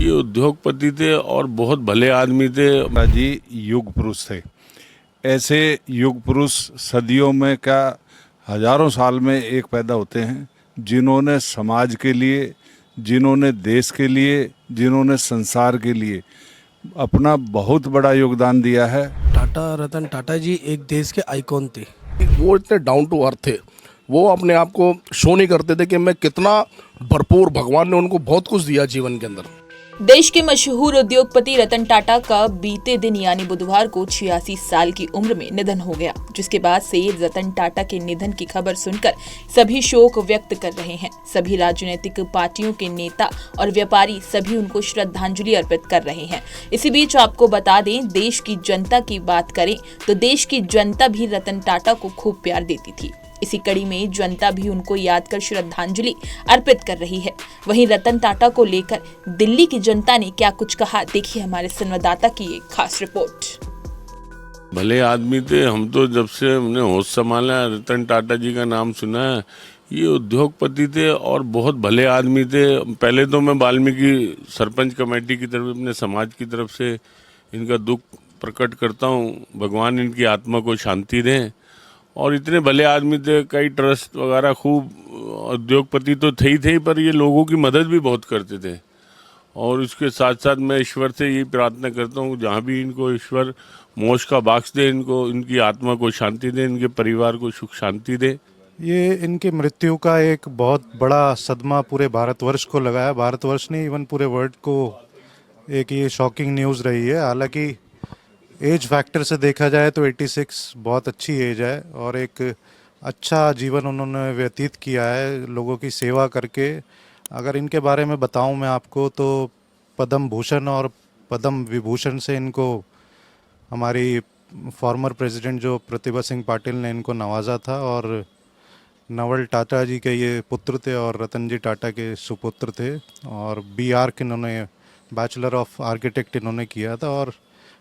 ये उद्योगपति थे और बहुत भले आदमी थे। जी युग पुरुष थे। ऐसे युग पुरुष सदियों में क्या हजारों साल में एक पैदा होते हैं, जिन्होंने समाज के लिए, जिन्होंने देश के लिए, जिन्होंने संसार के लिए अपना बहुत बड़ा योगदान दिया है। रतन टाटा जी एक देश के आइकॉन थे। वो इतने डाउन टू अर्थ थे, वो अपने आप को शो नहीं करते थे कि मैं कितना भरपूर, भगवान ने उनको बहुत कुछ दिया जीवन के अंदर। देश के मशहूर उद्योगपति रतन टाटा का बीते दिन यानी बुधवार को 86 साल की उम्र में निधन हो गया, जिसके बाद से रतन टाटा के निधन की खबर सुनकर सभी शोक व्यक्त कर रहे हैं। सभी राजनीतिक पार्टियों के नेता और व्यापारी सभी उनको श्रद्धांजलि अर्पित कर रहे हैं। इसी बीच आपको बता दें, देश की जनता की बात करें तो देश की जनता भी रतन टाटा को खूब प्यार देती थी। इसी कड़ी में जनता भी उनको याद कर श्रद्धांजलि अर्पित कर रही है। वहीं रतन टाटा को लेकर दिल्ली की जनता ने क्या कुछ कहा, देखिए हमारे संवाददाता की एक खास रिपोर्ट। भले आदमी थे। हम तो जब से हमने होश संभाला रतन टाटा जी का नाम सुना है। ये उद्योगपति थे और बहुत भले आदमी थे। पहले तो मैं वाल्मीकि सरपंच कमेटी की तरफ, अपने समाज की तरफ से इनका दुख प्रकट करता हूँ। भगवान इनकी आत्मा को शांति दें। और इतने भले आदमी थे, कई ट्रस्ट वगैरह, खूब उद्योगपति तो थे ही थे, पर ये लोगों की मदद भी बहुत करते थे। और उसके साथ साथ मैं ईश्वर से यही प्रार्थना करता हूँ, जहाँ भी इनको ईश्वर मोक्ष का बख्श दे, इनको, इनकी आत्मा को शांति दे, इनके परिवार को सुख शांति दे। ये इनकी मृत्यु का एक बहुत बड़ा सदमा पूरे भारतवर्ष को लगा है। भारतवर्ष नहीं, इवन पूरे वर्ल्ड को एक ये शॉकिंग न्यूज़ रही है। हालांकि एज फैक्टर से देखा जाए तो 86 बहुत अच्छी एज है और एक अच्छा जीवन उन्होंने व्यतीत किया है लोगों की सेवा करके। अगर इनके बारे में बताऊं मैं आपको तो पद्म भूषण और पद्म विभूषण से इनको हमारी फॉर्मर प्रेसिडेंट जो प्रतिभा सिंह पाटिल ने इनको नवाजा था। और नवल टाटा जी के ये पुत्र थे और रतन जी टाटा के सुपुत्र थे। और BArch इन्होंने बैचलर ऑफ आर्किटेक्ट इन्होंने किया था। और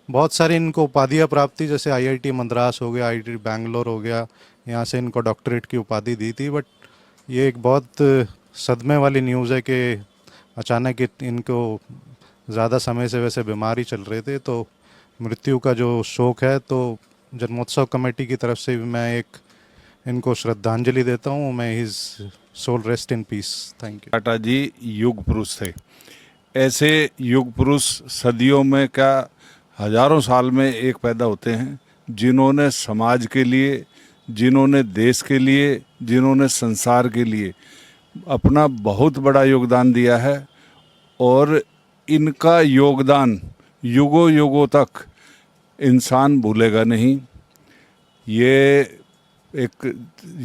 बहुत सारी इनको उपाधियाँ प्राप्त थी, जैसे IIT मद्रास हो गया, IIT बैंगलोर हो गया, यहाँ से इनको डॉक्टरेट की उपाधि दी थी। बट ये एक बहुत सदमे वाली न्यूज़ है कि अचानक इनको ज़्यादा समय से वैसे बीमार ही चल रहे थे, तो मृत्यु का जो शोक है, तो जन्मोत्सव कमेटी की तरफ से मैं एक इनको श्रद्धांजलि देता हूँ। मैं his soul rest in peace. Thank you. Tata ji युग पुरुष थे। ऐसे युग पुरुष सदियों में क्या हजारों साल में एक पैदा होते हैं, जिन्होंने समाज के लिए, जिन्होंने देश के लिए, जिन्होंने संसार के लिए अपना बहुत बड़ा योगदान दिया है। और इनका योगदान युगों युगों तक इंसान भूलेगा नहीं। ये एक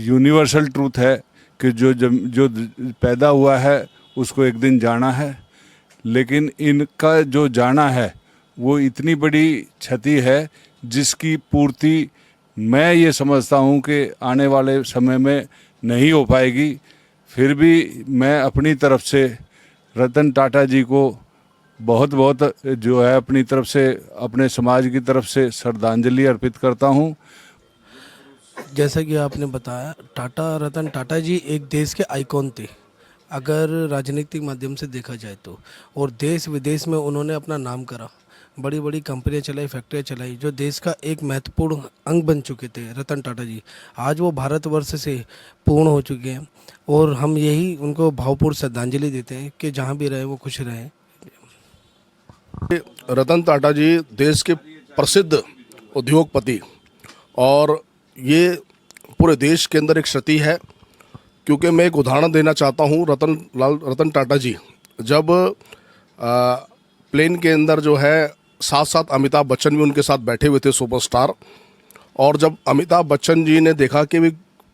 यूनिवर्सल ट्रूथ है कि जो पैदा हुआ है उसको एक दिन जाना है। लेकिन इनका जो जाना है वो इतनी बड़ी क्षति है जिसकी पूर्ति मैं ये समझता हूँ कि आने वाले समय में नहीं हो पाएगी। फिर भी मैं अपनी तरफ से रतन टाटा जी को बहुत बहुत जो है अपनी तरफ से, अपने समाज की तरफ से श्रद्धांजलि अर्पित करता हूँ। जैसा कि आपने बताया, रतन टाटा जी एक देश के आइकॉन थे अगर राजनीतिक माध्यम से देखा जाए तो। और देश विदेश में उन्होंने अपना नाम करा, बड़ी बड़ी कंपनियां चलाई, फैक्ट्रियां चलाई, जो देश का एक महत्वपूर्ण अंग बन चुके थे रतन टाटा जी। आज वो भारतवर्ष से पूर्ण हो चुके हैं और हम यही उनको भावपूर्ण श्रद्धांजलि देते हैं कि जहां भी रहे वो खुश रहें। रतन टाटा जी देश के प्रसिद्ध उद्योगपति, और ये पूरे देश के अंदर एक क्षति है। क्योंकि मैं एक उदाहरण देना चाहता हूँ। रतन टाटा जी जब प्लेन के अंदर जो है, साथ साथ अमिताभ बच्चन भी उनके साथ बैठे हुए थे, सुपरस्टार। और जब अमिताभ बच्चन जी ने देखा कि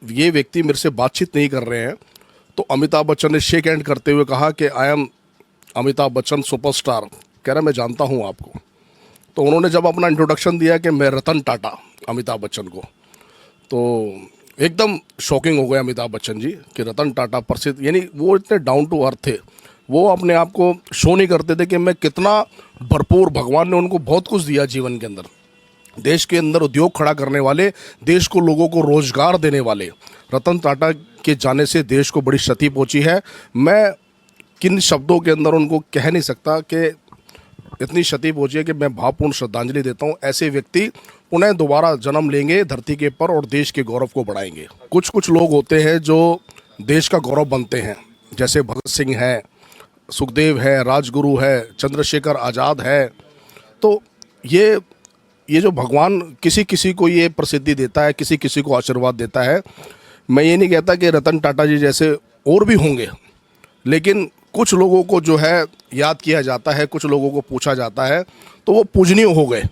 ये व्यक्ति मेरे से बातचीत नहीं कर रहे हैं, तो अमिताभ बच्चन ने शेक हैंड करते हुए कहा कि I am Amitabh Bachchan superstar. कह रहा मैं जानता हूँ आपको। तो उन्होंने जब अपना इंट्रोडक्शन दिया कि मैं रतन टाटा, अमिताभ बच्चन को, तो एकदम शॉकिंग हो गए अमिताभ बच्चन जी कि रतन टाटा प्रसिद्ध, यानी वो इतने डाउन टू अर्थ थे। वो अपने आप को शो नहीं करते थे कि मैं कितना भरपूर, भगवान ने उनको बहुत कुछ दिया जीवन के अंदर। देश के अंदर उद्योग खड़ा करने वाले, देश को, लोगों को रोजगार देने वाले रतन टाटा के जाने से देश को बड़ी क्षति पहुंची है। मैं किन शब्दों के अंदर उनको कह नहीं सकता कि इतनी क्षति पहुंची है कि मैं भावपूर्ण श्रद्धांजलि देता हूं। ऐसे व्यक्ति पुनः दोबारा जन्म लेंगे धरती के पर और देश के गौरव को बढ़ाएंगे। कुछ कुछ लोग होते हैं जो देश का गौरव बनते हैं, जैसे भगत सिंह है, सुखदेव है, राजगुरु है, चंद्रशेखर आज़ाद है। तो ये जो भगवान किसी किसी को ये प्रसिद्धि देता है, किसी किसी को आशीर्वाद देता है। मैं ये नहीं कहता कि रतन टाटा जी जैसे और भी होंगे, लेकिन कुछ लोगों को जो है याद किया जाता है, कुछ लोगों को पूछा जाता है, तो वो पूजनीय हो गए।